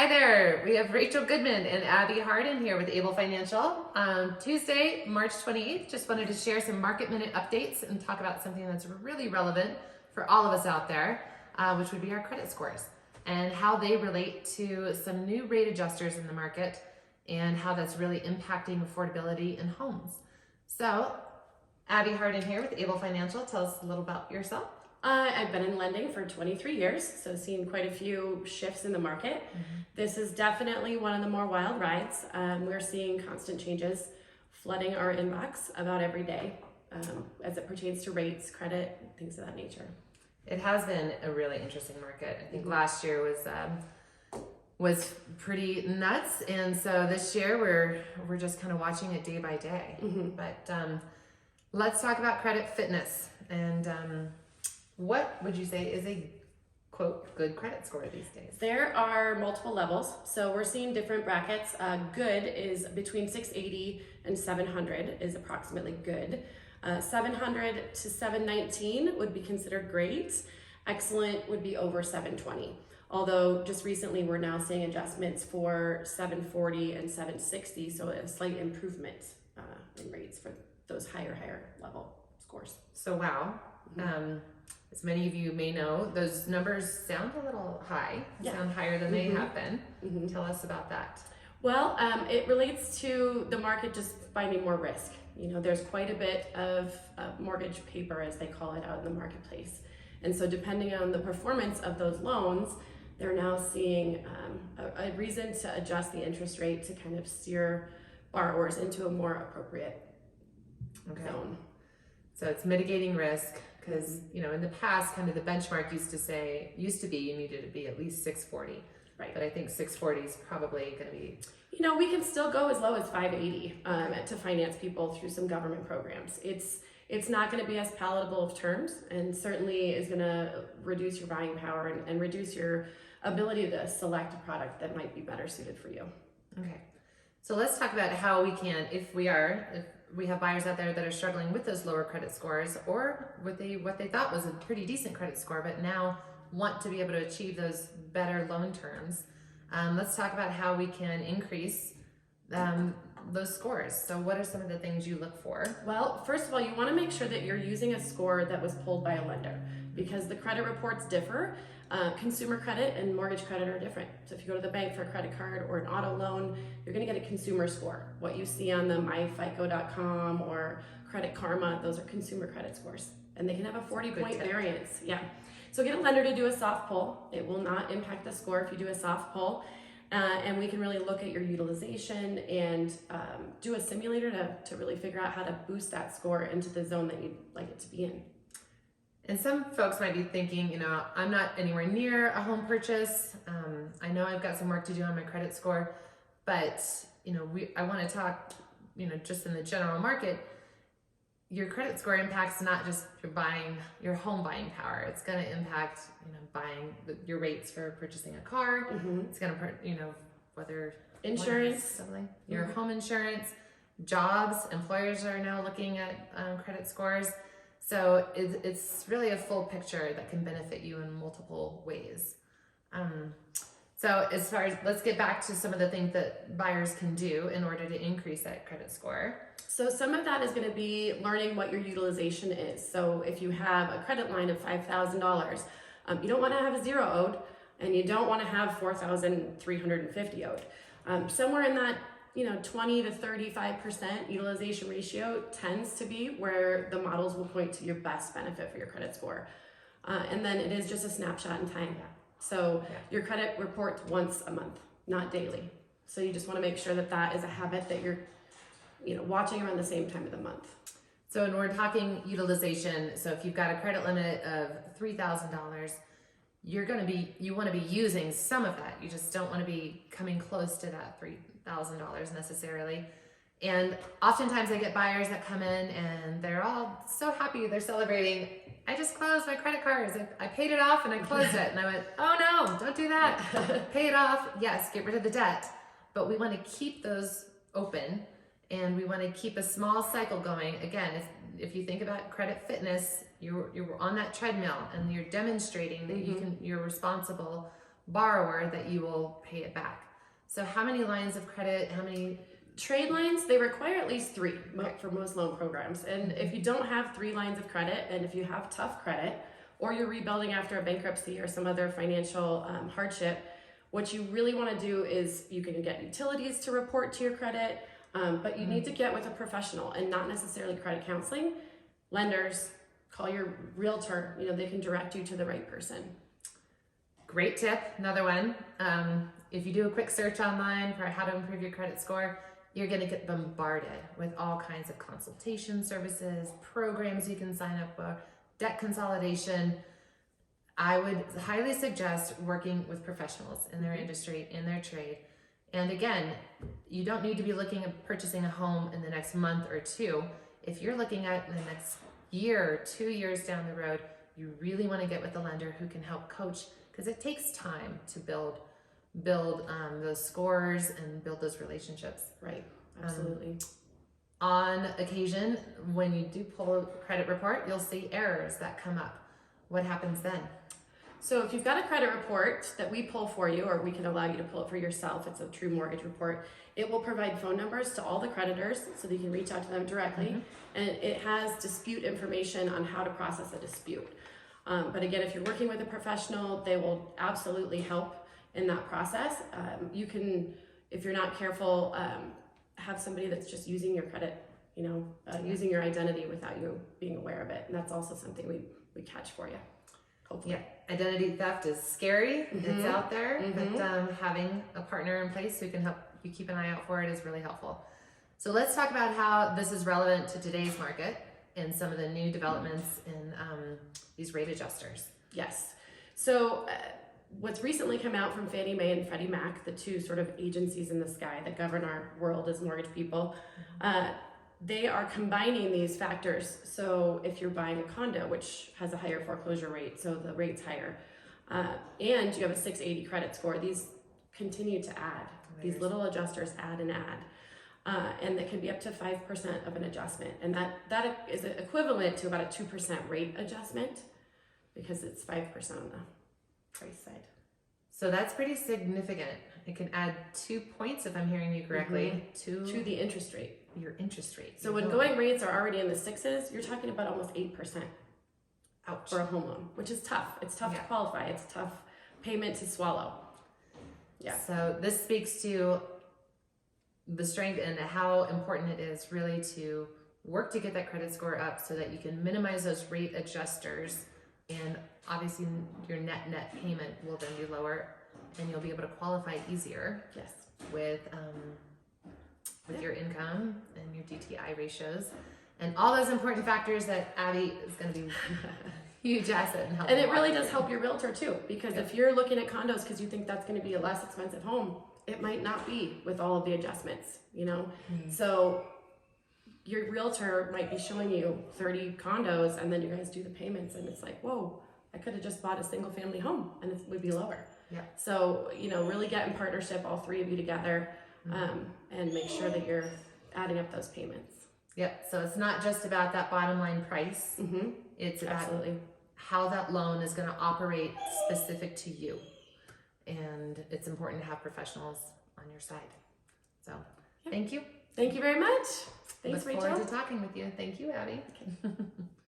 Hi there, we have Rachel Goodman and Abby Harden here with Able Financial. Tuesday, March 28th, just wanted to share some market minute updates and talk about something that's really relevant for all of us out there, which would be our credit scores and how they relate to some new rate adjusters in the market and how that's really impacting affordability in homes. So, Abby Harden here with Able Financial. Tell us a little about yourself. I've been in lending for 23 years, so seen quite a few shifts in the market. This is definitely one of the more wild rides. We're seeing constant changes flooding our inbox about every day as it pertains to rates, credit, things of that nature. It has been a really interesting market. I think last year was pretty nuts, and so this year we're just kind of watching it day by day. But let's talk about credit fitness and what would you say is a quote good credit score these days? There are multiple levels, so we're seeing different brackets. Good is between 680 and 700 is approximately good. 700 to 719 would be considered great. Excellent would be over 720. Although just recently we're now seeing adjustments for 740 and 760, so a slight improvement in rates for those higher level scores. So wow. As many of you may know, those numbers sound a little high, sound higher than they have been. Tell us about that. Well, it relates to the market just finding more risk. You know, there's quite a bit of mortgage paper, as they call it, out in the marketplace. And so depending on the performance of those loans, they're now seeing a reason to adjust the interest rate to kind of steer borrowers into a more appropriate zone. So it's mitigating risk. Because, you know, in the past, kind of the benchmark used to be you needed to be at least 640. Right. But I think 640 is probably going to be... You know, we can still go as low as 580 to finance people through some government programs. It's not going to be as palatable of terms, and certainly is going to reduce your buying power and reduce your ability to select a product that might be better suited for you. Okay. So let's talk about how we can, if we have buyers out there that are struggling with those lower credit scores or what they thought was a pretty decent credit score, but now want to be able to achieve those better loan terms. Let's talk about how we can increase those scores. So what are some of the things you look for? Well, first of all, you want to make sure that you're using a score that was pulled by a lender, because the credit reports differ. Consumer credit and mortgage credit are different. So if you go to the bank for a credit card or an auto loan, you're going to get a consumer score. What you see on the myfico.com or Credit Karma, those are consumer credit scores, and they can have a 40-point variance. Yeah. So get a lender to do a soft pull. It will not impact the score if you do a soft pull. And we can really look at your utilization and do a simulator to really figure out how to boost that score into the zone that you'd like it to be in. And some folks might be thinking, you know, I'm not anywhere near a home purchase. I know I've got some work to do on my credit score, but, you know, I want to talk, you know, just in the general market. Your credit score impacts not just your home buying power. It's going to impact, you know, your rates for purchasing a car. It's going to, you know, whether insurance, your home insurance, jobs. Employers are now looking at credit scores. So it's really a full picture that can benefit you in multiple ways. So let's get back to some of the things that buyers can do in order to increase that credit score. So some of that is going to be learning what your utilization is. So if you have a credit line of $5,000, you don't want to have a zero owed, and you don't want to have $4,350 owed. Somewhere in that 20 to 35% utilization ratio tends to be where the models will point to your best benefit for your credit score. And then it is just a snapshot in time. So your credit reports once a month, not daily. So you just want to make sure that that is a habit that you're watching around the same time of the month. So when we're talking utilization, so if you've got a credit limit of $3,000, you want to be using some of that. You just don't want to be coming close to that $3,000 necessarily. And oftentimes I get buyers that come in and they're all so happy, they're celebrating. I just closed my credit cards. I paid it off and I closed it. And I went, oh no, don't do that. Pay it off. Yes, get rid of the debt. But we want to keep those open and we want to keep a small cycle going. Again, if you think about credit fitness, you're on that treadmill and you're demonstrating that you're responsible borrower that you will pay it back. So how many lines of credit, how many? Trade lines, they require at least 3 for most loan programs. And if you don't have 3 lines of credit, and if you have tough credit, or you're rebuilding after a bankruptcy or some other financial hardship, what you really want to do is you can get utilities to report to your credit, but you need to get with a professional and not necessarily credit counseling. Lenders, call your realtor, they can direct you to the right person. Great tip. Another one. If you do a quick search online for how to improve your credit score, you're going to get bombarded with all kinds of consultation services, programs you can sign up for, debt consolidation. I would highly suggest working with professionals in their industry, in their trade. And again, you don't need to be looking at purchasing a home in the next month or 2. If you're looking at the next year, 2 years down the road, you really want to get with a lender who can help coach, because it takes time to build those scores and build those relationships. Right, absolutely. On occasion, when you do pull a credit report, you'll see errors that come up. What happens then? So if you've got a credit report that we pull for you, or we can allow you to pull it for yourself, it's a true mortgage report, it will provide phone numbers to all the creditors so that you can reach out to them directly. And it has dispute information on how to process a dispute. But again, if you're working with a professional, they will absolutely help in that process. You can, if you're not careful, have somebody that's just using your credit, using your identity without you being aware of it. And that's also something we catch for you, hopefully. Yeah, identity theft is scary. It's out there, but having a partner in place who can help you keep an eye out for it is really helpful. So let's talk about how this is relevant to today's market and some of the new developments in these rate adjusters. Yes. So what's recently come out from Fannie Mae and Freddie Mac, the 2 sort of agencies in the sky that govern our world as mortgage people, they are combining these factors. So if you're buying a condo, which has a higher foreclosure rate, so the rate's higher, and you have a 680 credit score, these continue to add. These little adjusters add and add. And that can be up to 5% of an adjustment. And that is equivalent to about a 2% rate adjustment, because it's 5% on the price side. So that's pretty significant. It can add 2 points, if I'm hearing you correctly, to the interest rate. Your interest rate. So when going rates are already in the 6s, you're talking about almost 8% Ouch. for a home loan, which is tough. It's tough to qualify. It's a tough payment to swallow. Yeah. So this speaks to the strength and how important it is really to work to get that credit score up so that you can minimize those rate adjusters, and obviously your net payment will then be lower and you'll be able to qualify easier. Yes. With your income and your DTI ratios and all those important factors that Abby is going to be huge asset in helping. And it really does help your realtor too, because if you're looking at condos because you think that's going to be a less expensive home, it might not be with all of the adjustments, So your realtor might be showing you 30 condos and then you guys do the payments and it's like, whoa, I could have just bought a single family home and it would be lower. Yeah. So, really get in partnership, all 3 of you together, and make sure that you're adding up those payments. Yeah. So it's not just about that bottom line price. It's about how that loan is going to operate specific to you. And it's important to have professionals on your side. So thank you. Thank you very much. Thanks, Look Rachel. forward to talking with you. Thank you, Abby. Okay.